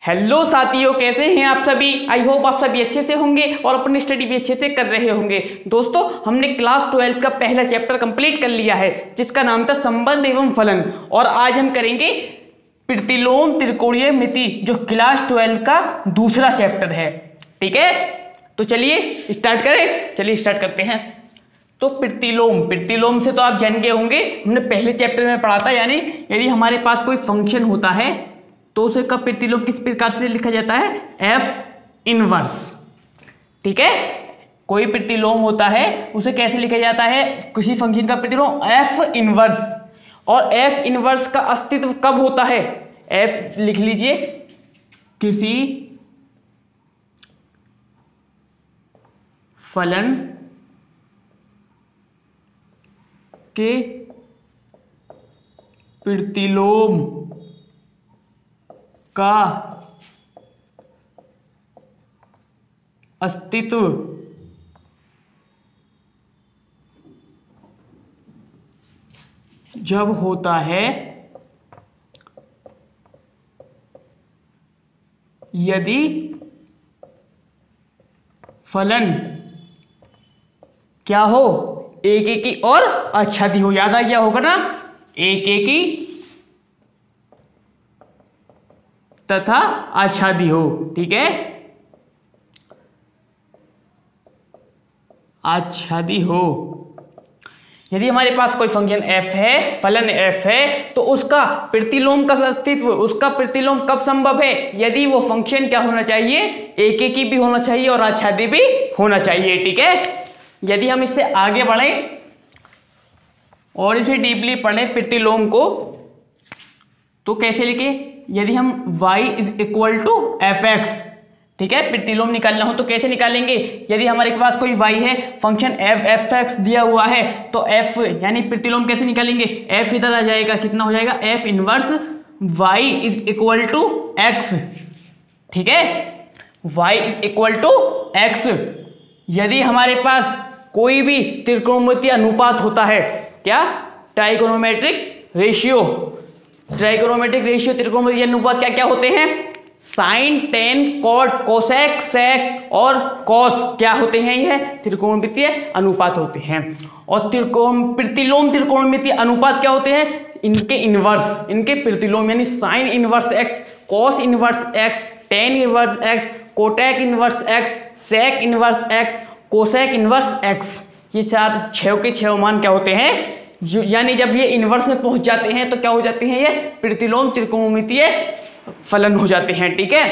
Hello साथियों, कैसे हैं आप सभी। आई होप आप सभी अच्छे से होंगे और अपनी स्टडी भी अच्छे से कर रहे होंगे। दोस्तों, हमने क्लास 12 का पहला चैप्टर कंप्लीट कर लिया है जिसका नाम था संबंध एवं फलन, और आज हम करेंगे प्रतिलोम त्रिकोणीय मिति जो क्लास 12 का दूसरा चैप्टर है। ठीक है, तो चलिए स्टार्ट करें। चलिए स्टार्ट करते हैं। तो प्रतिलोम से तो आप जान गए होंगे, हमने पहले चैप्टर में पढ़ा था। यानी यदि हमारे पास कोई फंक्शन होता है तो उसे का प्रतिलोम किस प्रकार से लिखा जाता है, एफ इनवर्स। ठीक है, कोई प्रतिलोम होता है उसे कैसे लिखा जाता है, किसी फंक्शन का प्रतिलोम एफ इनवर्स। और एफ इनवर्स का अस्तित्व कब होता है, एफ लिख लीजिए, किसी फलन के प्रतिलोम का अस्तित्व जब होता है यदि फलन क्या हो, एक एकी और आच्छादी हो। याद आ गया होगा ना, एक एकी तथा आच्छादी हो। ठीक है, आच्छादी हो। यदि हमारे पास कोई फंक्शन f है, फलन f है, तो उसका प्रतिलोम का अस्तित्व, उसका प्रतिलोम कब संभव है, यदि वो फंक्शन क्या होना चाहिए, एक एकी भी होना चाहिए और आच्छादी भी होना चाहिए। ठीक है, यदि हम इससे आगे बढ़े और इसे डीपली पढ़ें प्रतिलोम को, तो कैसे लिखे, यदि हम y is equal to f x, ठीक है, प्रतिलोम निकालना हो तो कैसे निकालेंगे। यदि हमारे पास कोई y है, फंक्शन एफ एक्स दिया हुआ है, तो f यानी प्रतिलोम कैसे निकालेंगे, f इधर आ जाएगा, कितना हो जाएगा, f inverse y is equal to x। ठीक है, y is equal to x। यदि हमारे पास कोई भी त्रिकोणमितीय अनुपात होता है, क्या, ट्राइगोनोमेट्रिक रेशियो, ट्राइगोनोमेट्रिक रेशियो त्रिकोणमितीय अनुपात क्या क्या होते हैं, साइन, टेन, कॉट, कोसेक, सेक और कॉस क्या होते हैं, यह त्रिकोणमितीय अनुपात होते हैं। और प्रतिलोम त्रिकोणमितीय अनुपात क्या होते हैं, इनके इनवर्स, इनके प्रतिलोम, यानी sine inverse x, cos inverse x, tan inverse x, cot inverse x, sec inverse x, cosec inverse x. ये चार छह के छह मान क्या होते हैं, यानी जब ये इनवर्स में पहुंच जाते हैं तो क्या हो जाते हैं, ये प्रतिलोम त्रिकोणमितीय फलन हो जाते हैं। ठीक है,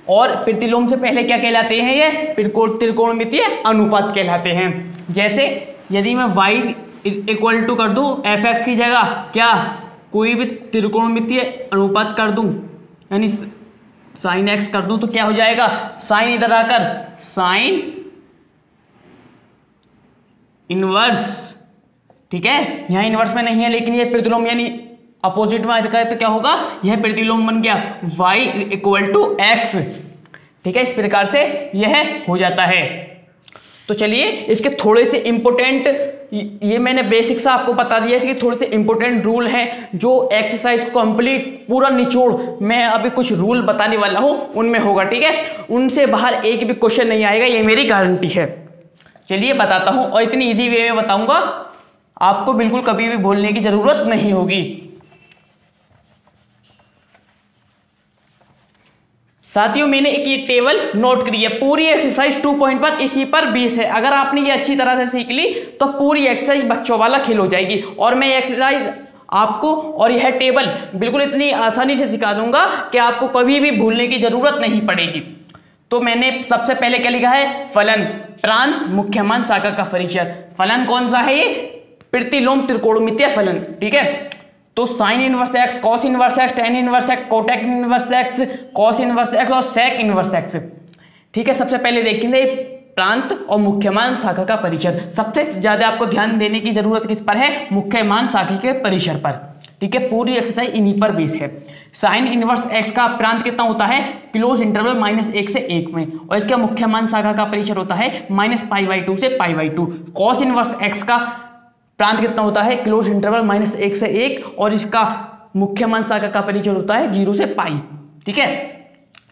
और प्रतिलोम से पहले क्या कहलाते हैं, ये त्रिकोणमितीय अनुपात कहलाते हैं। जैसे यदि मैं y इक्वल टू कर दूं एफ एक्स की जगह, क्या, कोई भी त्रिकोणमितीय अनुपात कर दूं, यानी साइन एक्स कर दूं, तो क्या हो जाएगा, साइन इधर आकर साइन इनवर्स। ठीक है, यहां इनवर्स में नहीं है, लेकिन ये प्रतिलोम यानी अपोजिट में आकर तो क्या होगा, यह प्रतिलोम बन गया y इक्वल टू एक्स। ठीक है, इस प्रकार से यह हो जाता है। तो चलिए इसके थोड़े से इंपोर्टेंट, ये मैंने बेसिक सा आपको बता दिया, इसके थोड़े से इंपोर्टेंट रूल हैं जो एक्सरसाइज को कंप्लीट पूरा निचोड़ मैं अभी कुछ रूल बताने वाला हूं उनमें होगा। ठीक है, उनसे बाहर एक भी क्वेश्चन नहीं आएगा, ये मेरी गारंटी है। चलिए बताता हूं, और इतनी इजी वे में बताऊंगा, आपको बिल्कुल कभी भी भूलने की जरूरत नहीं होगी। साथियों, मैंने एक ये टेबल नोट करी है, पूरी एक्सरसाइज 2.1 इसी पर बेस है। अगर आपने ये अच्छी तरह से सीख ली तो पूरी एक्सरसाइज बच्चों वाला खेल हो जाएगी। और मैं एक्सरसाइज आपको और यह टेबल बिल्कुल इतनी आसानी से सिखा दूंगा कि आपको कभी भी भूलने की जरूरत नहीं पड़ेगी। तो मैंने सबसे पहले क्या लिखा है, फलन, प्रांत, मुख्य मान, शाखा का परिसर। फलन कौन सा है, ये प्रतिलोम त्रिकोणमितीय फलन। ठीक है, तो sign inverse x, cos inverse x, tan inverse x, cot inverse x, cos inverse x और सेक इनवर्स एक्स। ठीक है, सबसे पहले देखेंगे प्रांत और मुख्य मान, शाखा का परिसर। सबसे ज्यादा आपको ध्यान देने की जरूरत किस पर है, मुख्य मान, शाखा के परिसर पर। ठीक है, पूरी एक्सरसाइज इन्हीं पर बेस है। साइन इनवर्स एक्स का प्रांत कितना होता है, क्लोज इंटरवल -1 से 1 में, और इसका मुख्य मान शाखा का परिसर होता है -π/2 से π/2। कॉस इनवर्स एक्स का प्रांत कितना होता है, क्लोज इंटरवल -1 से 1, और इसका मुख्य मान शाखा का परिचय होता है 0 से पाई। ठीक है।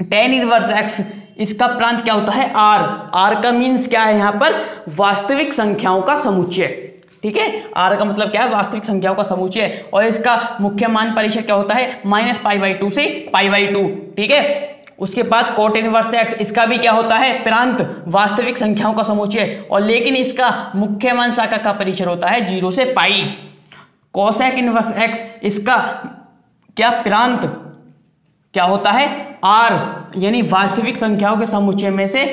टेन इनवर्स एक्स, इसका प्रांत क्या होता है आर। आर का मीन्स क्या है यहाँ पर, वास्तविक संख्याओं का समुच्चय, ठीक है। आर का मतलब क्या है, वास्तविक संख्याओं का समुच्चय। और इसका मुख्य मान परिचय क्या होता है, -π/2 से π/2, ठीक है। उसके बाद कोट इनवर्स एक्स, इसका भी क्या होता है, प्रांत वास्तविक संख्याओं का समुच्चय, और लेकिन इसका मुख्य मान शाखा का परिचय होता है 0 से पाई। कोसेक इनवर्स एक्स, इसका क्या प्रांत क्या होता है आर, यानी वास्तविक संख्याओं के समुच्चय में से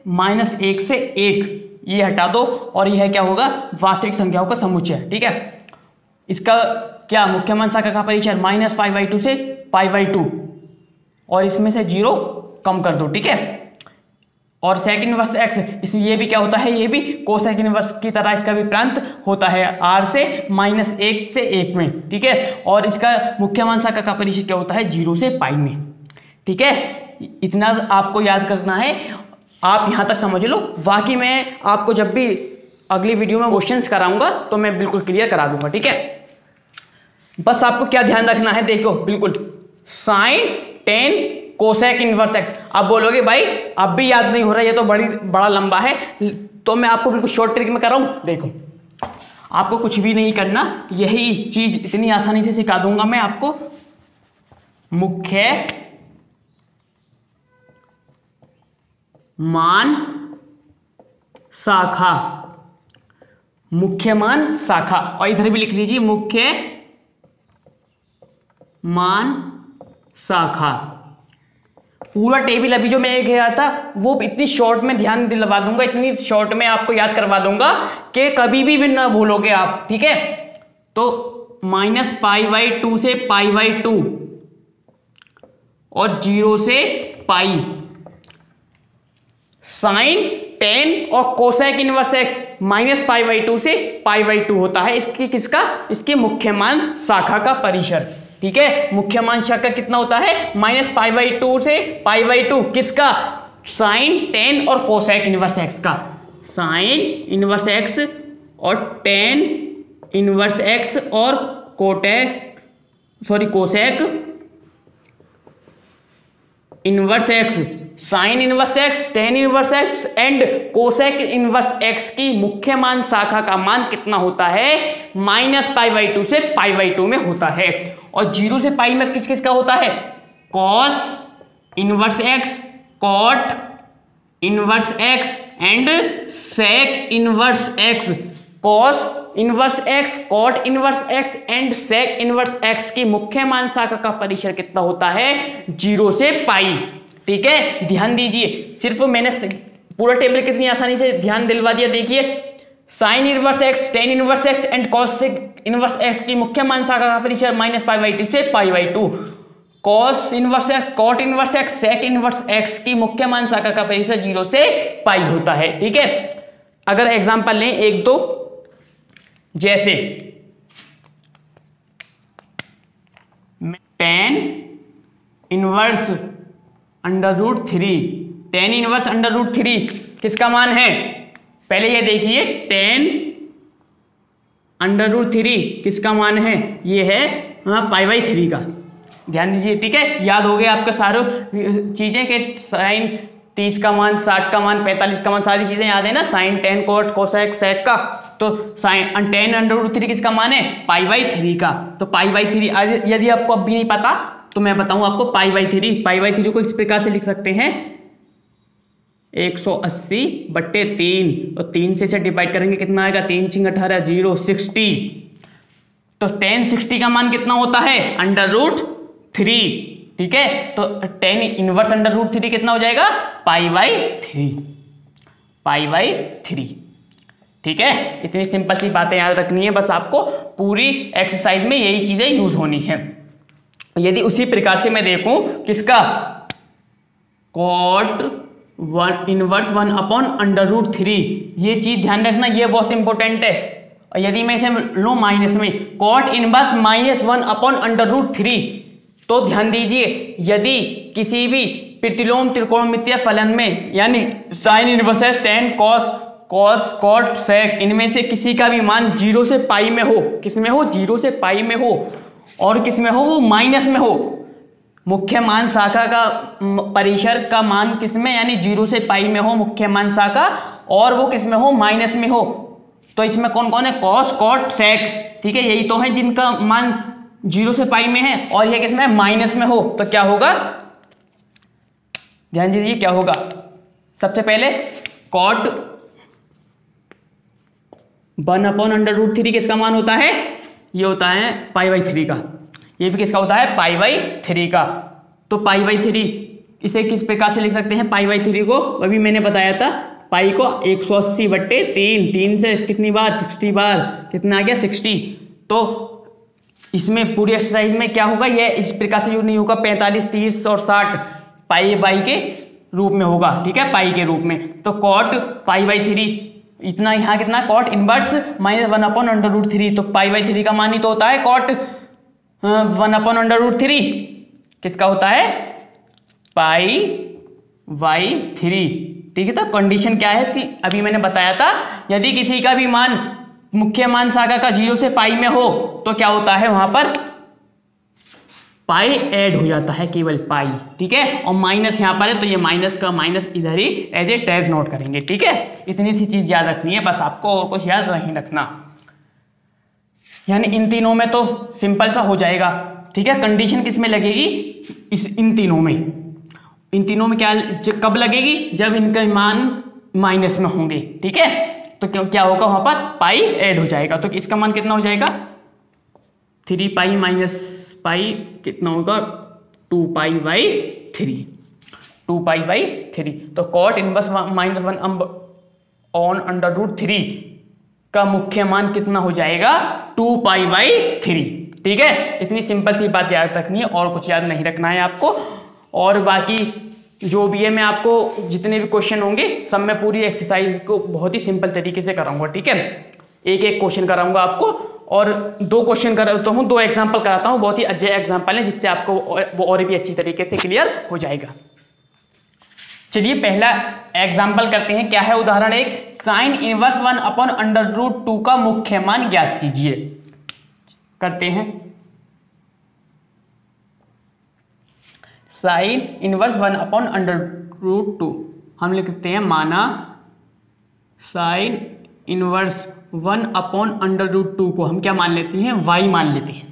-1 से 1, ये हटा दो और यह क्या होगा, वास्तविक संख्याओं का समुच्चय, ठीक है। इसका क्या मुख्य मान शाखा का परिचय -π/2 से π/2, और इसमें से 0 कम कर दो, ठीक है। और सेक इनवर्स एक्स, इसमें ये भी क्या होता है, ये भी कोसेक इनवर्स की तरह इसका भी प्रांत होता है आर से -1 से 1 में, ठीक है। और इसका मुख्य मान शाखा का परिचय क्या होता है 0 से पाई में, ठीक है। इतना आपको याद करना है, आप यहां तक समझ लो। बाकी मैं आपको जब भी अगली वीडियो में क्वेश्चंस कराऊंगा तो मैं बिल्कुल क्लियर करा दूंगा, ठीक है। बस आपको क्या ध्यान रखना है, देखो बिल्कुल, sine tan cosec inverse x. आप बोलोगे भाई अब भी याद नहीं हो रहा, ये तो बड़ा लंबा है, तो मैं आपको बिल्कुल शॉर्ट ट्रिक में कर रहा हूं। देखो आपको कुछ भी नहीं करना, यही चीज इतनी आसानी से सिखा दूंगा मैं आपको। मुख्य मान शाखा, मुख्य मान शाखा, और इधर भी लिख लीजिए मुख्य मान शाखा। पूरा टेबल अभी जो मैं गया था वो इतनी शॉर्ट में ध्यान दिलवा दूंगा, इतनी शॉर्ट में आपको याद करवा दूंगा कि कभी भी ना भूलोगे आप, ठीक है। तो -π/2 से π/2 और 0 से पाई, साइन टेन और कोसेक इनवर्स एक्स -π/2 से π/2 होता है इसकी किसका, इसके मुख्य मान शाखा का परिसर, ठीक है। मुख्य मान शाखा कितना होता है, -π/2 से π/2, किसका, साइन टेन और कोसेक इनवर्स एक्स का। साइन इनवर्स एक्स और टेन इनवर्स एक्स और cosec inverse x, sign inverse x, tan inverse x and cosec inverse x की मुख्य मान शाखा का मान कितना होता है, -π/2 से π/2 में होता है। और 0 से पाई में किस किस का होता है, cos inverse x, cot inverse x and sec inverse x. Cos inverse x, cot inverse x and sec inverse x की मुख्य मान शाखा का परिसर कितना होता है, 0 से पाई, ठीक है। ध्यान दीजिए, सिर्फ मैंने पूरा टेबल कितनी आसानी से ध्यान दिलवा दिया। देखिए sine inverse x, tan inverse x and cosec inverse x की मुख्य मान शाखा का परिसर -π/2 से π/2, cos inverse x, cot inverse x, sec inverse x की मुख्य मान शाखा का परिसर 0 से पाई होता है, ठीक है। अगर एग्जांपल लें एक दो, जैसे टेन इनवर्स √3, टेन इनवर्स √3 किसका मान है, पहले ये देखिए, टेन √3 किसका मान है, ये है π/3 का। ध्यान दीजिए, ठीक है। याद हो गया आपका सारे चीजें के साइन 30 का मान, 60 का मान, 45 का मान, सारी चीजें याद है ना, sine tan cot cosec sec का। तो साइन टेन √3 किसका मान है, π/3 का। तो π/3 यदि आपको अब भी नहीं पता तो मैं बताऊं आपको, π/3 को इस प्रकार से लिख सकते हैं 180/3, और 3 से इसे डिवाइड करेंगे कितना आएगा, 3 × 18 0 60। तो tan 60 का मान कितना होता है, √3, ठीक है। तो tan इनवर्स √3 कितना हो जाएगा, π/3, ठीक है। इतनी सिंपल सी बातें याद रखनी है बस आपको, पूरी एक्सरसाइज में यही चीजें यूज होनी है। यदि उसी प्रकार से मैं देखूं किसका, cot 1 इनवर्स 1/√3, ये चीज ध्यान रखना, ये बहुत इंपॉर्टेंट है। और यदि मैं इसे लूं माइनस में, cot इनवर्स -1/√3, तो ध्यान दीजिए, यदि किसी भी प्रतिलोम त्रिकोणमितीय फलन में, यानी sine inverse tan cos cot sec, इनमें से किसी का भी मान 0 से पाई में हो, किस में हो, 0 से पाई में हो, और किस में हो, वो माइनस में हो, मुख्य मान शाखा का परिसर का मान किस में, यानी 0 से पाई में हो मुख्य मान शाखा, और वो किस में हो, माइनस में हो। तो इसमें कौन कौन है, कॉस, कॉट, सेक, ठीक है, यही तो है जिनका मान 0 से पाई में है, और ये किस में, माइनस में हो। तो क्या होगा, ध्यान दीजिए क्या होगा। सबसे पहले कॉट 1/√3 किसका मान होता है, ये होता है π/3 का, ये भी किसका होता है, π/3 का। तो π/3 इसे किस प्रकार से लिख सकते हैं, π/3 को अभी मैंने बताया था, पाई को 180/3, 3 से कितनी बार, 60 बार, कितना आ गया, 60। तो इसमें पूरी एक्सरसाइज में क्या होगा, ये इस प्रकार से यूज नहीं होगा, 45, 30 और 60 पाई के रूप में होगा, ठीक है, पाई के रूप में। तो कॉट π/3 इतना, यहाँ कितना, कॉट इनवर्स -1/√3, तो π/3 का मान ही तो होता है कॉट 1/√3, किसका होता है, π/3, ठीक है। तो कंडीशन क्या है थी, अभी मैंने बताया था, यदि किसी का भी मान मुख्य मान शाखा का 0 से पाई में हो तो क्या होता है, वहां पर पाई ऐड हो जाता है, केवल पाई, ठीक है। और माइनस यहाँ पर है तो ये माइनस का माइनस इधर ही एज ए टैज नोट करेंगे, ठीक है। इतनी सी चीज याद रखनी है बस आपको, और कुछ याद नहीं रखना। यानी इन तीनों में तो सिंपल सा हो जाएगा, ठीक है। कंडीशन किस में लगेगी, इन तीनों में, इन तीनों में क्या कब लगेगी, जब इनके मान माइनस में होंगे, ठीक है। तो क्या होगा, वहां पर पाई ऐड हो जाएगा। तो इसका मान कितना हो जाएगा, 3 पाई माइनस पाई कितना होगा, 2 π/3, 2 π/3। तो कॉट इनवर्स -1/√3 का मुख्य मान कितना हो जाएगा, 2 π/3, ठीक है। इतनी सिंपल सी बात याद रखनी है, और कुछ याद नहीं रखना है आपको। और बाकी जो भी है मैं आपको जितने भी क्वेश्चन होंगे सब में पूरी एक्सरसाइज को बहुत ही सिंपल तरीके से कराऊंगा, ठीक है। एक एक क्वेश्चन कराऊंगा आपको, और 2 क्वेश्चन कराता हूँ, 2 एग्जाम्पल कराता हूँ, बहुत ही अच्छे एग्जाम्पल हैं जिससे आपको वो और भी अच्छी तरीके से क्लियर हो जाएगा। चलिए पहला एग्जाम्पल करते हैं, क्या है उदाहरण 1, साइन इनवर्स 1/√2 का मुख्य मान ज्ञात कीजिए। करते हैं, साइन इनवर्स 1/√2 हम लिखते हैं, माना साइन इनवर्स 1/√2 को हम क्या मान लेते हैं, y मान लेते हैं,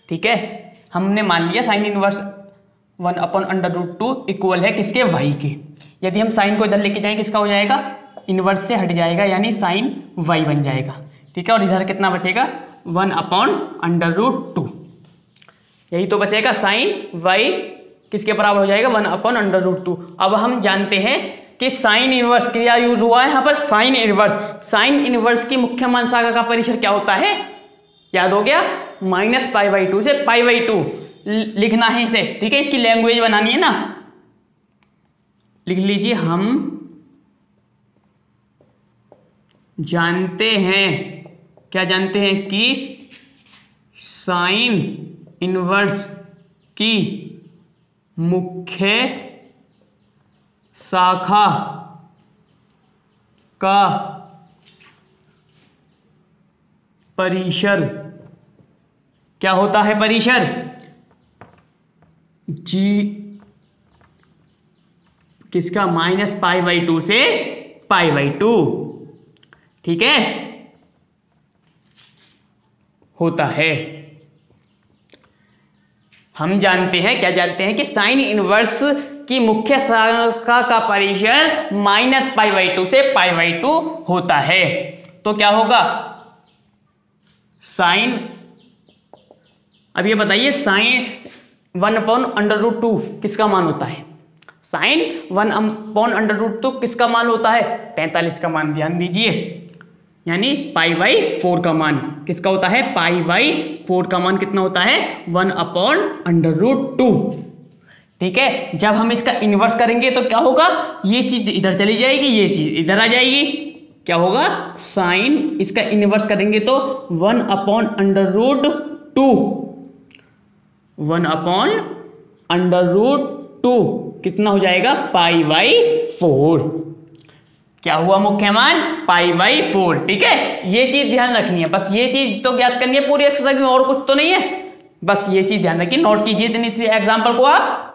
ठीक है। हमने मान लिया साइन इनवर्स 1/√2 इक्वल है किसके, y के। यदि हम साइन को इधर लेके जाएं किसका हो जाएगा, इनवर्स से हट जाएगा, यानी साइन y बन जाएगा, ठीक है। और इधर कितना बचेगा, 1/√2, यही तो बचेगा, साइन y किसके बराबर हो जाएगा, 1/√2। अब हम जानते हैं कि साइन इनवर्स क्रिया यूज हुआ है यहाँ पर, साइन इनवर्स, साइन इनवर्स की मुख्य मान शाखा का परिसर क्या होता है, याद हो गया, -π/2 से π/2 लिखना है इसे, ठीक है। इसकी लैंग्वेज बनानी है ना, लिख लीजिए, हम जानते हैं, क्या जानते हैं कि साइन इनवर्स की मुख्य शाखा का परिसर क्या होता है, परिसर जी किसका, -π/2 से π/2, ठीक है, होता है। हम जानते हैं, क्या जानते हैं कि साइन इनवर्स की मुख्य शाखा का परिसर -π/2 से π/2 होता है। तो क्या होगा, साइन, अब ये बताइए, साइन 1/√2 किसका मान होता है, साइन 1/√2 किसका मान होता है, 45 का मान, ध्यान दीजिए, यानी π/4 का मान किसका होता है, π/4 का मान कितना होता है, 1/√2, ठीक है। जब हम इसका इन्वर्स करेंगे तो क्या होगा, ये चीज इधर चली जाएगी, ये चीज इधर आ जाएगी, क्या होगा, साइन इसका इन्वर्स करेंगे तो 1/√2, 1/√2 कितना हो जाएगा, π/4, क्या हुआ, मुख्य मान π/4, ठीक है। ये चीज ध्यान रखनी है, बस ये चीज तो ज्ञात करनी है पूरी एक्सरसाइज में, और कुछ तो नहीं है, बस ये चीज ध्यान रखिए, नोट कीजिए इस एग्जाम्पल को आप।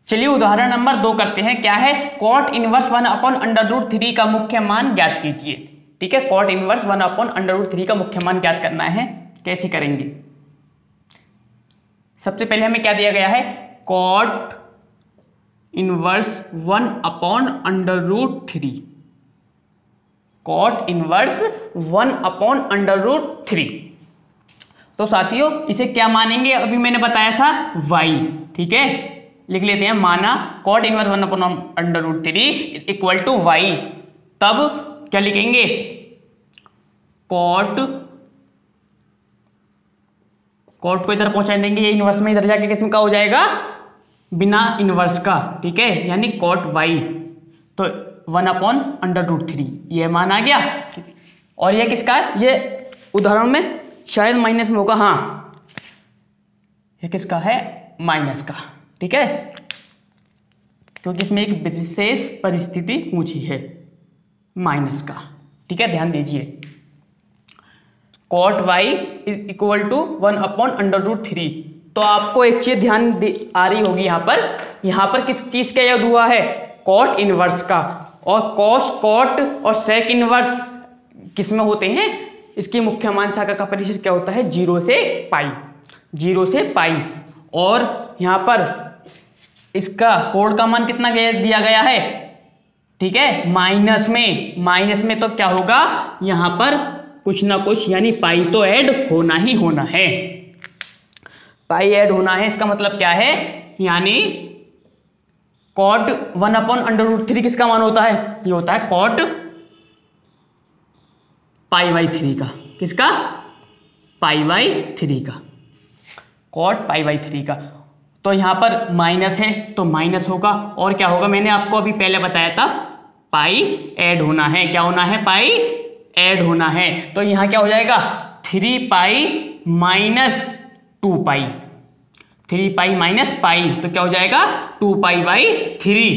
चलिए उदाहरण नंबर 2 करते हैं। क्या है? कॉट इनवर्स 1/√3 का मुख्य मान ज्ञात कीजिए। ठीक है, कॉट इनवर्स 1/√3 का मुख्य मान ज्ञात करना है। कैसे करेंगे? सबसे पहले हमें क्या दिया गया है? Cot inverse 1/√3। Cot inverse 1/√3। तो साथियों इसे क्या मानेंगे? अभी मैंने बताया था y। ठीक है, लिख लेते हैं। माना cot inverse 1/√3 equal to y। तब क्या लिखेंगे? कॉट को इधर पहुंचा देंगे, ये इनवर्स में इधर जाके किस्म का हो जाएगा? बिना इनवर्स का। ठीक है, यानी कॉट y। तो 1/√3 ये मान आ गया। और ये किसका है? ये उदाहरण में शायद माइनस में होगा। हाँ, ये किसका है? माइनस का। ठीक है, क्योंकि इसमें एक विशेष परिस्थिति पूछी है, माइनस का। ठीक है, ध्यान दीजिए। Cot y equal to 1/√3। तो आपको एक चीज ध्यान आ रही होगी यहाँ पर किस चीज का याद हुआ है? कॉट इनवर्स का। और कॉस, कॉट और सेक इनवर्स किस में होते हैं? इसकी मुख्य मान शाखा का परिशेष क्या होता है? 0 से पाई। 0 से पाई। और यहाँ पर इसका कोड का मान कितना दिया गया है? ठीक है, माइनस में तो क्या होगा? यहाँ पर कुछ ना कुछ यानी पाई तो ऐड होना ही होना है। पाई ऐड होना है, इसका मतलब क्या है? यानी कॉट 1/√3 किसका मान होता है? ये होता है कॉट π/3 का। किसका? π/3 का। कॉट π/3 का। तो यहां पर माइनस है तो माइनस होगा। और क्या होगा? मैंने आपको अभी पहले बताया था, पाई ऐड होना है। क्या होना है? पाई ऐड होना है। तो यहां क्या हो जाएगा? 3π - 2π। 3π - पाई तो क्या हो जाएगा? 2π/3।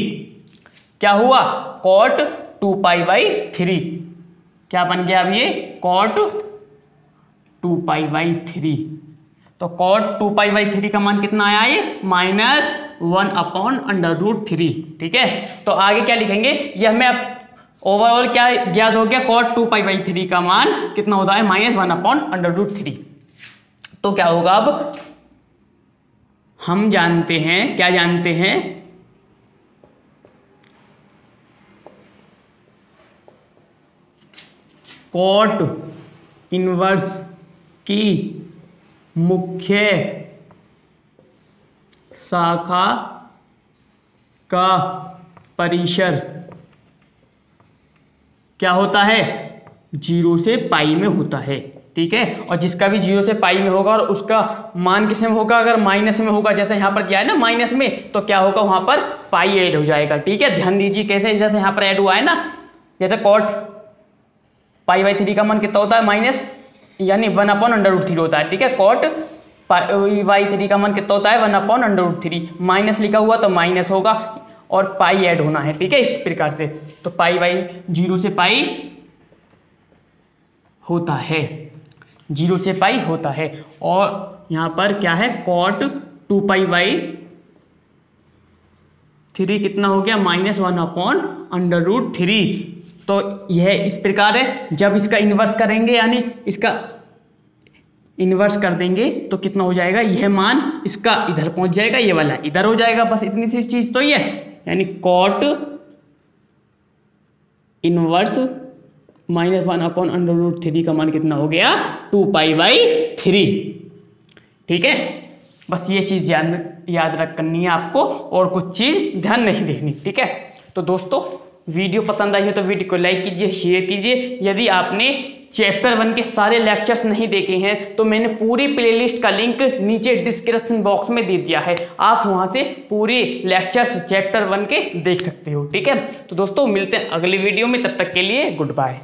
क्या हुआ? कॉट 2π/3। क्या बन गया अब ये? कॉट 2π/3। तो कॉट 2π/3 का मान कितना आया? ये -1/√3। ठीक है, तो आगे क्या लिखेंगे? ये हमें अब ओवरऑल क्या ज्ञात हो गया? कॉट 2π/3 का मान कितना होता है? -1/√3। तो क्या होगा? अब हम जानते हैं, क्या जानते हैं? कॉट इनवर्स की मुख्य शाखा का परिसर क्या होता है? 0 से पाई में होता है। ठीक है, और जिसका भी 0 से पाई में होगा और उसका मान किस में होगा? अगर माइनस में होगा, जैसे यहाँ पर दिया है ना माइनस में, तो क्या होगा? वहां पर पाई ऐड हो जाएगा। ठीक है, ध्यान दीजिए कैसे, जैसे यहाँ पर ऐड हुआ है ना, जैसे कॉट π/3 का मान कितना होता है? माइनस, यानी 1/√3 होता है। ठीक है, कॉट π/3 का मान कितना होता है? 1/√3। माइनस लिखा हुआ तो माइनस होगा और पाई ऐड होना है। ठीक है, इस प्रकार से। तो π/0 से पाई होता है, 0 से पाई होता है। और यहाँ पर क्या है? कॉट 2π/3 कितना हो गया? -1/√3। तो यह इस प्रकार है। जब इसका इन्वर्स करेंगे, यानी इसका इन्वर्स कर देंगे, तो कितना हो जाएगा? यह मान इसका इधर पहुंच जाएगा, ये वाला इधर हो जाएगा। बस इतनी सी चीज तो ये, यानी कॉट इनवर्स -1/√3 का मान कितना हो गया? 2π/3। ठीक है, बस ये चीज याद करनी है आपको, और कुछ चीज ध्यान नहीं देनी। ठीक है, तो दोस्तों वीडियो पसंद आई है तो वीडियो को लाइक कीजिए, शेयर कीजिए। यदि आपने चैप्टर 1 के सारे लेक्चर्स नहीं देखे हैं तो मैंने पूरी प्लेलिस्ट का लिंक नीचे डिस्क्रिप्शन बॉक्स में दे दिया है, आप वहां से पूरे लेक्चर्स चैप्टर 1 के देख सकते हो। ठीक है, तो दोस्तों मिलते हैं अगली वीडियो में, तब तक के लिए गुड बाय।